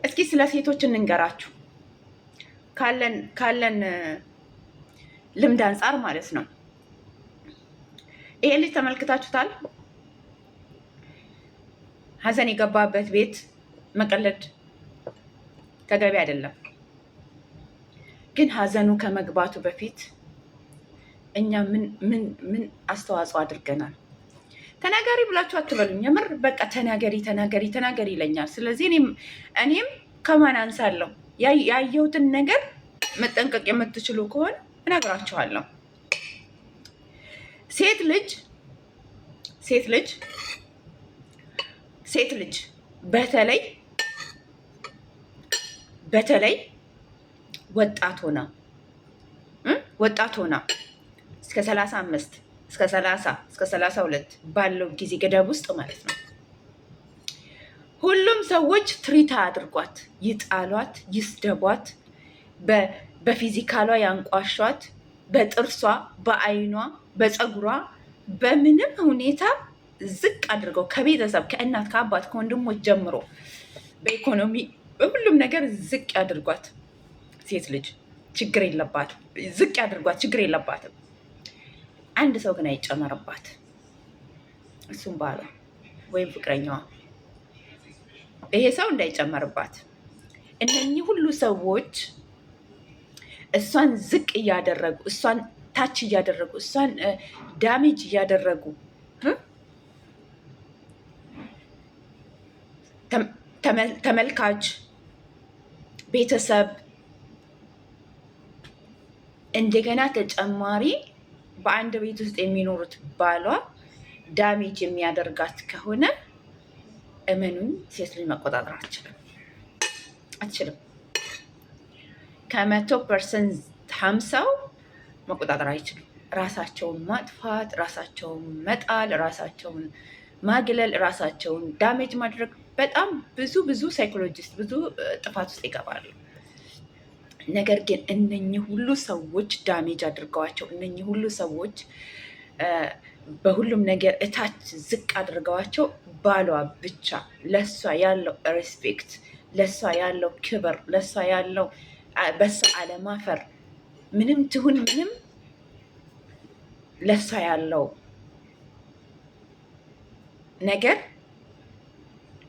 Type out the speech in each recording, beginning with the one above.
እስኪ ስለ ሴቶች እንንገራችሁ ካለን ልምድ አንጻር ማለት ነው። ይሄ ልጅ ተመልክታችሁታል። ሀዘን የገባበት ቤት መቀለድ ተገቢ አይደለም። ግን ሀዘኑ ከመግባቱ በፊት እኛ ምን አስተዋጽኦ አድርገናል? ተናገሪ ብላችሁ አትበሉኝ። የምር በቃ ተናገሪ ይለኛል። ስለዚህ እኔም ከማን አንሳለሁ? ያየሁትን ነገር መጠንቀቅ የምትችሉ ከሆነ እነግራችኋለሁ። ሴት ልጅ በተለይ ወጣት ሆና እስከ 35 እስከ 30 እስከ 32 ባለው ጊዜ ገደብ ውስጥ ማለት ነው ሁሉም ሰዎች ትሪት አድርጓት፣ ይጣሏት፣ ይስደቧት፣ በፊዚካሏ ያንቋሿት፣ በጥርሷ፣ በአይኗ፣ በፀጉሯ በምንም ሁኔታ ዝቅ አድርገው ከቤተሰብ ከእናት ከአባት ከወንድሞች ጀምሮ በኢኮኖሚ በሁሉም ነገር ዝቅ ያድርጓት። ሴት ልጅ ችግር የለባትም። ዝቅ ያድርጓት፣ ችግር የለባትም። አንድ ሰው ግን አይጨመርባት። እሱም ባሏ ወይም ፍቅረኛዋ። ይሄ ሰው እንዳይጨመርባት። እነኚህ ሁሉ ሰዎች እሷን ዝቅ እያደረጉ፣ እሷን ታች እያደረጉ፣ እሷን ዳሜጅ እያደረጉ ተመልካች፣ ቤተሰብ እንደገና ተጨማሪ በአንድ ቤት ውስጥ የሚኖሩት ባሏ ዳሜጅ የሚያደርጋት ከሆነ እመኑን ሴት ልጅ መቆጣጠር አትችልም። ከ100% 50 መቆጣጠር አይችሉም። ራሳቸውን ማጥፋት፣ ራሳቸውን መጣል፣ ራሳቸውን ማግለል፣ ራሳቸውን ዳሜጅ ማድረግ በጣም ብዙ ሳይኮሎጂስት ብዙ ጥፋት ውስጥ ይገባሉ። ነገር ግን እነኚህ ሁሉ ሰዎች ዳሜጅ አድርገዋቸው፣ እነኚህ ሁሉ ሰዎች በሁሉም ነገር እታች ዝቅ አድርገዋቸው ባሏ ብቻ ለሷ ያለው ሬስፔክት፣ ለሷ ያለው ክብር፣ ለሷ ያለው በሷ አለማፈር፣ ምንም ትሁን ምንም ለሷ ያለው ነገር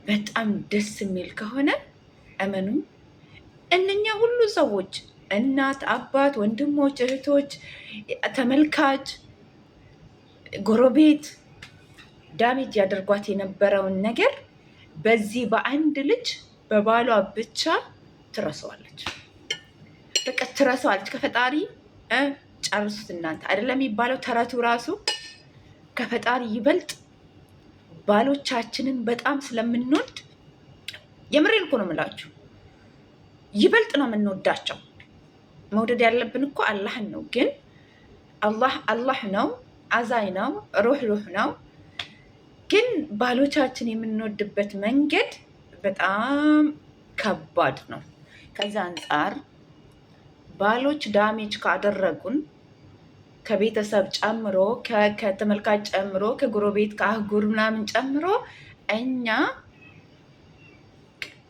በጣም ደስ የሚል ከሆነ እመኑ እነኛ ሁሉ ሰዎች እናት፣ አባት፣ ወንድሞች፣ እህቶች፣ ተመልካች፣ ጎረቤት ዳሜጅ ያደርጓት የነበረውን ነገር በዚህ በአንድ ልጅ በባሏ ብቻ ትረሳዋለች። በቃ ትረሳዋለች። ከፈጣሪ ጨርሱት እናንተ አይደለም የሚባለው ተረቱ ራሱ። ከፈጣሪ ይበልጥ ባሎቻችንን በጣም ስለምንወድ የምሬን እኮ ነው የምላችሁ፣ ይበልጥ ነው የምንወዳቸው። መውደድ ያለብን እኮ አላህን ነው። ግን አላህ ነው፣ አዛኝ ነው፣ ሩህ ነው። ግን ባሎቻችን የምንወድበት መንገድ በጣም ከባድ ነው። ከዛ አንጻር ባሎች ዳሜጅ ካደረጉን ከቤተሰብ ጨምሮ ከተመልካች ጨምሮ ከጎረቤት ከአህጉር ምናምን ጨምሮ እኛ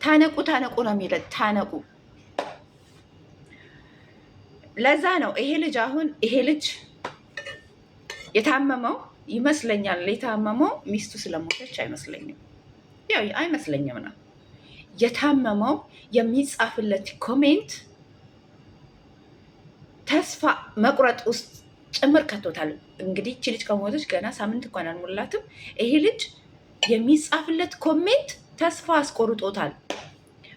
ታነቁ ነው የሚለው። ታነቁ። ለዛ ነው ይሄ ልጅ የታመመው ይመስለኛል። የታመመው ሚስቱ ስለሞተች አይመስለኝም። ያው አይመስለኝም ነው የታመመው። የሚጻፍለት ኮሜንት ተስፋ መቁረጥ ውስጥ ጭምር ከቶታል። እንግዲህ እቺ ልጅ ከሞተች ገና ሳምንት እንኳን አልሞላትም። ይሄ ልጅ የሚጻፍለት ኮሜንት ተስፋ አስቆርጦታል።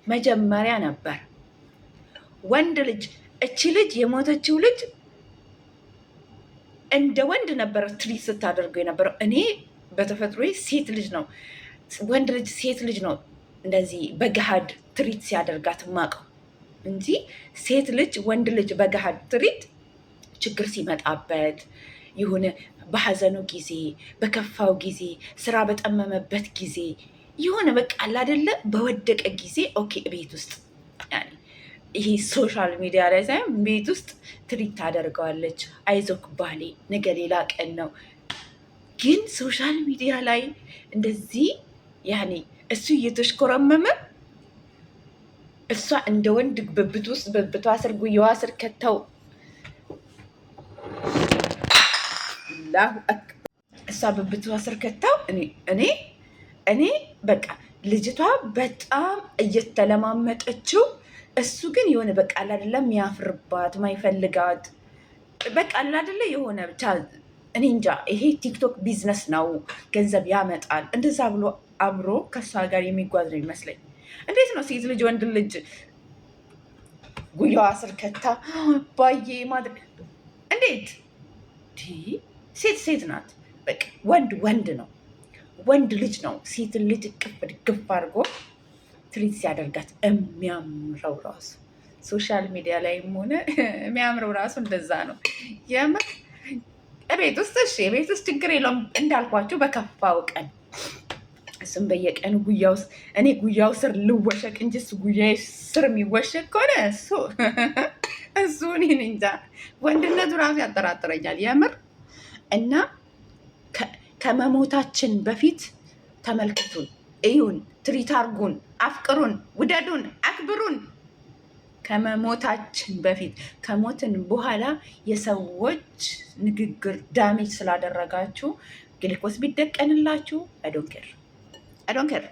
መጀመሪያ ነበር ወንድ ልጅ፣ እቺ ልጅ የሞተችው ልጅ እንደ ወንድ ነበር ትሪት ስታደርገው የነበረው። እኔ በተፈጥሮ ሴት ልጅ ነው ወንድ ልጅ ሴት ልጅ ነው እንደዚህ በገሃድ ትሪት ሲያደርጋት ማቀው እንጂ ሴት ልጅ ወንድ ልጅ በገሃድ ትሪት ችግር ሲመጣበት የሆነ በሐዘኑ ጊዜ፣ በከፋው ጊዜ፣ ስራ በጠመመበት ጊዜ የሆነ በቃ አይደለ በወደቀ ጊዜ ኦኬ ቤት ውስጥ ይሄ ሶሻል ሚዲያ ላይ ሳይሆን ቤት ውስጥ ትሪት ታደርገዋለች። አይዞክ ባሌ ነገ ሌላ ቀን ነው። ግን ሶሻል ሚዲያ ላይ እንደዚህ ያኔ እሱ እየተሽኮረመመ እሷ እንደ ወንድ ብብቷ ስር ጉያዋ ስር ከተው እሷ ብብቷ ስር ከተው እኔ በቃ ልጅቷ በጣም እየተለማመጠችው፣ እሱ ግን የሆነ በቃ አይደለም የሚያፍርባት ማይፈልጋት በቃ አይደለ የሆነ ብቻ እኔ እንጃ። ይሄ ቲክቶክ ቢዝነስ ነው፣ ገንዘብ ያመጣል። እንደዛ ብሎ አብሮ ከእሷ ጋር የሚጓዝ ነው ይመስለኝ። እንዴት ነው ሴት ልጅ ወንድ ልጅ ጉያዋ ስር ከታ ባዬ ማድረግ? እንዴት ሴት ናት፣ በቃ ወንድ ነው፣ ወንድ ልጅ ነው ሴትን ልጅ እቅፍ ድግፍ አድርጎ ትሪት ሲያደርጋት የሚያምረው ራሱ ሶሻል ሚዲያ ላይም ሆነ የሚያምረው ራሱ እንደዛ ነው። የምር ቤት ውስጥ የቤት ውስጥ ችግር የለውም እንዳልኳቸው በከፋው ቀን እሱም በየቀኑ እኔ ጉያው ስር ልወሸቅ እንጂ እሱ ጉያዬ ስር የሚወሸቅ ከሆነ እሱ እኔን እንጃ ወንድነቱ ራሱ ያጠራጥረኛል የምር። እና ከመሞታችን በፊት ተመልከቱን፣ እዩን፣ ትሪት አርጉን፣ አፍቅሩን፣ ውደዱን፣ አክብሩን። ከመሞታችን በፊት ከሞትን በኋላ የሰዎች ንግግር ዳሜጅ ስላደረጋችሁ ግሊኮስ ቢደቀንላችሁ አይ ዶንት ኬር